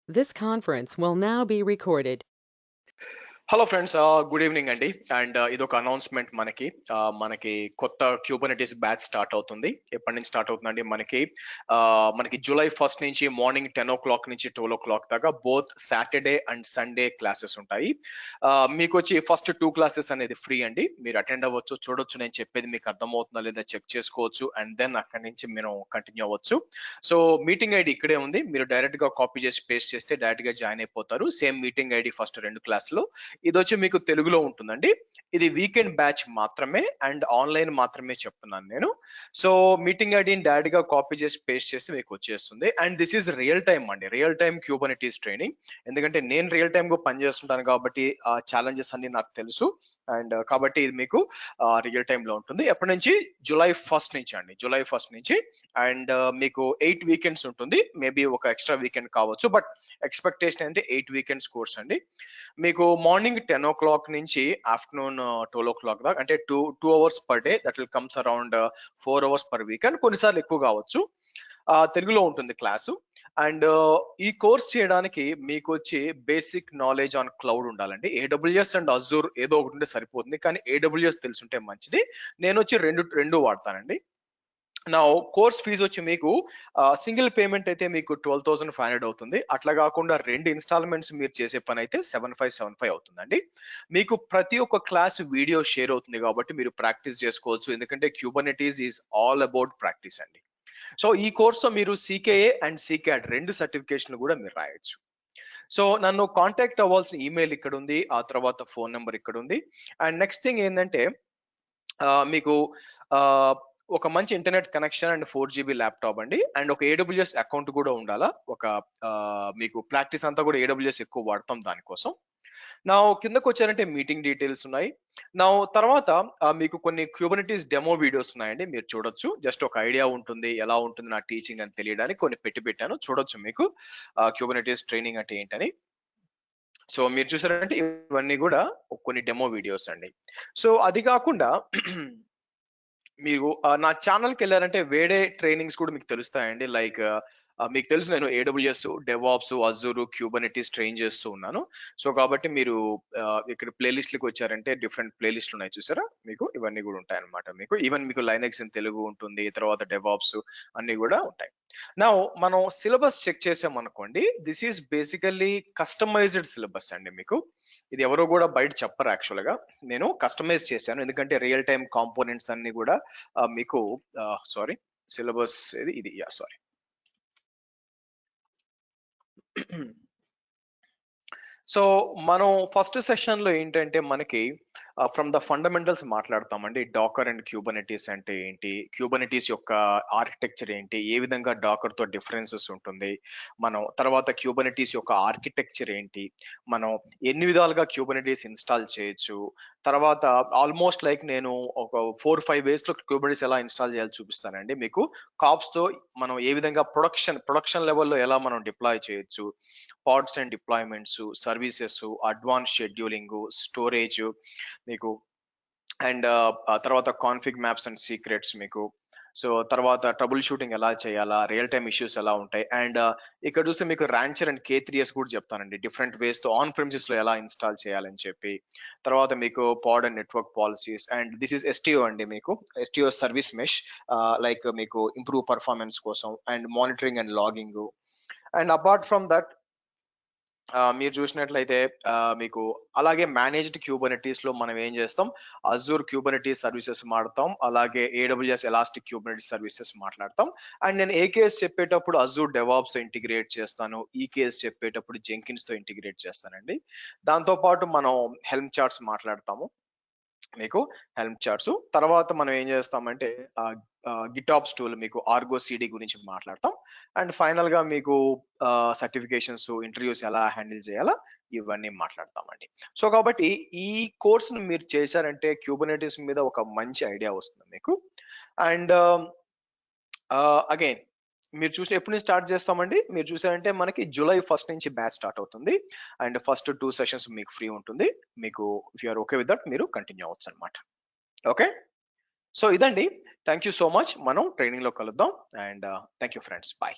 This conference will now be recorded. Hello friends, good evening అండి. And ఇదొక announcement మనకి కొత్త క్యూబర్నెటిస్ బ్యాచ్ స్టార్ట్ అవుతుంది. ఎప్పటి నుంచి స్టార్ట్ అవుతుందండి? మనకి జూలై 1 నుంచి మార్నింగ్ 10 o'clock నుంచి 12 o'clock దాకా both Saturday and Sunday classes ఉంటాయి. మీకు వచ్చి ఫస్ట్ 2 క్లాసెస్ అనేది ఫ్రీ అండి. మీరు అటెండ్ అవ్వచ్చు, చూడొచ్చు, నేను చెప్పేది మీకు అర్థమవుతుందా లేదా చెక్ చేసుకోవచ్చు. అండ్ దెన్ అక్కడి నుంచి మీరు కంటిన్యూ అవ్వచ్చు. సో మీటింగ్ ఐడి ఇక్కడే ఉంది. మీరు డైరెక్ట్ గా కాపీ చేసి పేస్ట్ చేస్తే డైరెక్ట్ గా జాయిన్ అయిపోతారు. సేమ్ మీటింగ్ ఐడి ఫస్ట్ 2 క్లాసులు. ఇది వచ్చి మీకు తెలుగులో ఉంటుందండి. ఇది వీకెండ్ బ్యాచ్ మాత్రమే అండ్ ఆన్లైన్ మాత్రమే చెప్తున్నాను నేను. సో మీటింగ్ ఐడిని డైరెక్ట్ గా కాపీ చేసి పేస్ట్ చేసి మీకు వచ్చేస్తుంది. And this is real time అండి, రియల్ టైమ్ క్యూబర్నెటిస్ ట్రైనింగ్. ఎందుకంటే నేను రియల్ టైమ్ గా పనిచేస్తుంటాను కాబట్టి ఆ ఛాలెంజెస్ అన్ని నాకు తెలుసు. అండ్ కాబట్టి ఇది మీకు రియల్ టైమ్ లో ఉంటుంది. ఎప్పటి నుంచి? జూలై 1 నుంచి అండి, జూలై 1 నుంచి. అండ్ మీకు 8 వీకెండ్స్ ఉంటుంది. మేబీ ఒక ఎక్స్ట్రా వీకెండ్ కావచ్చు, బట్ ఎక్స్పెక్టేషన్ అంటే 8 వీకెండ్స్ కోర్స్ అండి. మీకు మార్నింగ్ 10 o'clock నుంచి ఆఫ్టర్నూన్ 12 o'clock దాకా, అంటే two hours per day. That will comes around 4 hours per week, and కొన్నిసార్లు ఎక్కువ కావచ్చు. తెలుగులో ఉంటుంది క్లాసు. అండ్ ఈ కోర్స్ చేయడానికి మీకు వచ్చి బేసిక్ నాలెడ్జ్ ఆన్ క్లౌడ్ ఉండాలండి. ఏడబ్ల్యూఎస్ అండ్ అజూర్ ఏదో ఒకటి ఉంటే సరిపోతుంది, కానీ ఏడబ్ల్యూఎస్ తెలుసుంటే మంచిది. నేను వచ్చి రెండు వాడతానండి. నా కోర్స్ ఫీజు వచ్చి మీకు సింగిల్ పేమెంట్ అయితే మీకు 12,500 అవుతుంది. అట్లా కాకుండా 2 ఇన్స్టాల్మెంట్స్ మీరు చేసే పని అయితే 7,575 అవుతుందండి. మీకు ప్రతి ఒక్క క్లాస్ వీడియో షేర్ అవుతుంది కాబట్టి మీరు ప్రాక్టీస్ చేసుకోవచ్చు. ఎందుకంటే Kubernetes is all about practice అండి. సో ఈ కోర్సులో మీరు CKA అండ్ CKAD 2 సర్టిఫికేషన్లు కూడా మీరు రాయొచ్చు. సో నన్ను కాంటాక్ట్ అవ్వాల్సిన ఈమెయిల్ ఇక్కడ ఉంది, ఆ తర్వాత ఫోన్ నెంబర్ ఇక్కడ ఉంది. అండ్ నెక్స్ట్ థింగ్ ఏంటంటే మీకు ఒక మంచి internet connection and 4 GB laptop అండి. అండ్ ఒక AWS అకౌంట్ కూడా ఉండాలా. మీకు ప్రాక్టీస్ అంతా కూడా AWS ఎక్కువ వాడతాం దానికోసం. నా కిందకు వచ్చారంటే మీటింగ్ డీటెయిల్స్ ఉన్నాయి. నా తర్వాత మీకు కొన్ని క్యూబర్నెటిస్ డెమో వీడియోస్ ఉన్నాయండి, మీరు చూడొచ్చు. జస్ట్ ఒక ఐడియా ఉంటుంది ఎలా ఉంటుంది నా టీచింగ్ అని తెలియడానికి కొన్ని పెట్టాను, చూడొచ్చు మీకు క్యూబర్నెటిస్ ట్రైనింగ్ అంటే ఏంటని. సో మీరు చూసారంటే ఇవన్నీ కూడా కొన్ని డెమో వీడియోస్ అండి. సో అది కాకుండా మీరు నా ఛానల్కి వెళ్ళారంటే వేరే ట్రైనింగ్స్ కూడా మీకు తెలుస్తాయండి. లైక్ మీకు తెలుసు నేను AWS, DevOps, Azure, Kubernetes train చేస్తూ ఉన్నాను. సో కాబట్టి మీరు ఇక్కడ ప్లేలిస్ట్లకు వచ్చారంటే డిఫరెంట్ ప్లేలిస్ట్లు ఉన్నాయి చూసారా, మీకు ఇవన్నీ కూడా ఉంటాయి అనమాట. మీకు ఈవెన్ మీకు లైనెక్స్ ఇన్ తెలుగు ఉంటుంది, తర్వాత డెవాప్స్ అన్ని కూడా ఉంటాయి. నా మనం సిలబస్ చెక్ చేసామనుకోండి, this is basically customised syllabus అండి. మీకు ఇది ఎవరో కూడా బయట చెప్పరు యాక్చువల్ గా. నేను కస్టమైజ్ చేశాను, ఎందుకంటే రియల్ టైమ్ కాంపోనెంట్స్ అన్ని కూడా మీకు సారీ సిలబస్ ఇది సారీ సో మనం ఫస్ట్ సెషన్ లో ఏంటంటే మనకి ఫ్రమ్ ద ఫండమెంటల్స్ మాట్లాడతామండి. డాకర్ అండ్ క్యూబర్నెటిస్ అంటే ఏంటి, క్యూబర్నెటిస్ యొక్క ఆర్కిటెక్చర్ ఏంటి, ఏ విధంగా డాకర్ తో డిఫరెన్సెస్ ఉంటుంది, మనం తర్వాత క్యూబర్నెటిస్ యొక్క ఆర్కిటెక్చర్ ఏంటి, మనం ఎన్ని విధాలుగా క్యూబర్నెటిస్ ఇన్స్టాల్ చేయొచ్చు, తర్వాత ఆల్మోస్ట్ లైక్ నేను ఒక 4-5 ways లో క్యూబర్నెటిస్ ఎలా ఇన్స్టాల్ చేయాలో చూపిస్తానండి మీకు. కాప్స్ తో మనం ఏ విధంగా ప్రొడక్షన్ లెవెల్లో ఎలా మనం డిప్లాయ్ చేయొచ్చు, pods and deployments, services, advance scheduling, storage మీకు, అండ్ తర్వాత కాన్ఫిగ్ మ్యాప్స్ అండ్ సీక్రెట్స్ మీకు. సో తర్వాత ట్రబుల్ షూటింగ్ ఎలా చేయాలా, రియల్ టైమ్ ఇష్యూస్ ఎలా ఉంటాయి, అండ్ ఇక్కడ చూస్తే మీకు ర్యాంచర్ అండ్ K3S కూడా చెప్తానండి, డిఫరెంట్ వేస్ తో ఆన్ ప్రిమిసెస్ లో ఎలా ఇన్స్టాల్ చేయాలని చెప్పి. తర్వాత మీకు pod and network policies, and this is STO అండి, మీకు STO సర్వీస్ మెష్, లైక్ మీకు ఇంప్రూవ్ పర్ఫార్మెన్స్ కోసం, and monitoring and logging. And apart from that మీరు చూసినట్లయితే మీకు అలాగే మేనేజ్డ్ క్యూబర్నెటిస్ లో మనం ఏం చేస్తాం, అజూర్ క్యూబర్నెటిస్ సర్వీసెస్ మాట్లాడతాం, అలాగే AWS ఎలాస్టిక్ క్యూబర్నెటిస్ సర్వీసెస్ మాట్లాడతాం. అండ్ నేను AKS చెప్పేటప్పుడు అజూర్ డెవాప్స్ ఇంటిగ్రేట్ చేస్తాను, EKS చెప్పేటప్పుడు జెంకిన్స్ తో ఇంటిగ్రేట్ చేస్తానండి. దాంతో పాటు మనం హెల్మ్ చార్ట్స్ మాట్లాడతాము, మీకు హెల్మ్ చార్ట్స్. తర్వాత మనం ఏం చేస్తామంటే గిటాప్స్ టూల్, మీకు ఆర్గో CD గురించి మాట్లాడతాం. అండ్ ఫైనల్ గా మీకు సర్టిఫికేషన్స్, ఇంటర్వ్యూస్ ఎలా హ్యాండిల్ చేయాలా, ఇవన్నీ మాట్లాడతామండి. సో కాబట్టి ఈ కోర్సును మీరు చేశారంటే క్యూబర్నెటిస్ మీద ఒక మంచి ఐడియా వస్తుంది మీకు. అండ్ అగైన్ మీరు చూసిన ఎప్పటి నుంచి స్టార్ట్ చేస్తామండి, మీరు చూసారంటే మనకి జూలై 1 నుంచి బ్యాచ్ స్టార్ట్ అవుతుంది. అండ్ ఫస్ట్ 2 సెషన్స్ మీకు ఫ్రీ ఉంటుంది. మీకు if you're okay with that మీరు కంటిన్యూ అవ్వచ్చు అనమాట. ఓకే, సో ఇదండి. Thank you so much. మనం ట్రైనింగ్ లో కలుద్దాం. And thank you friends, bye.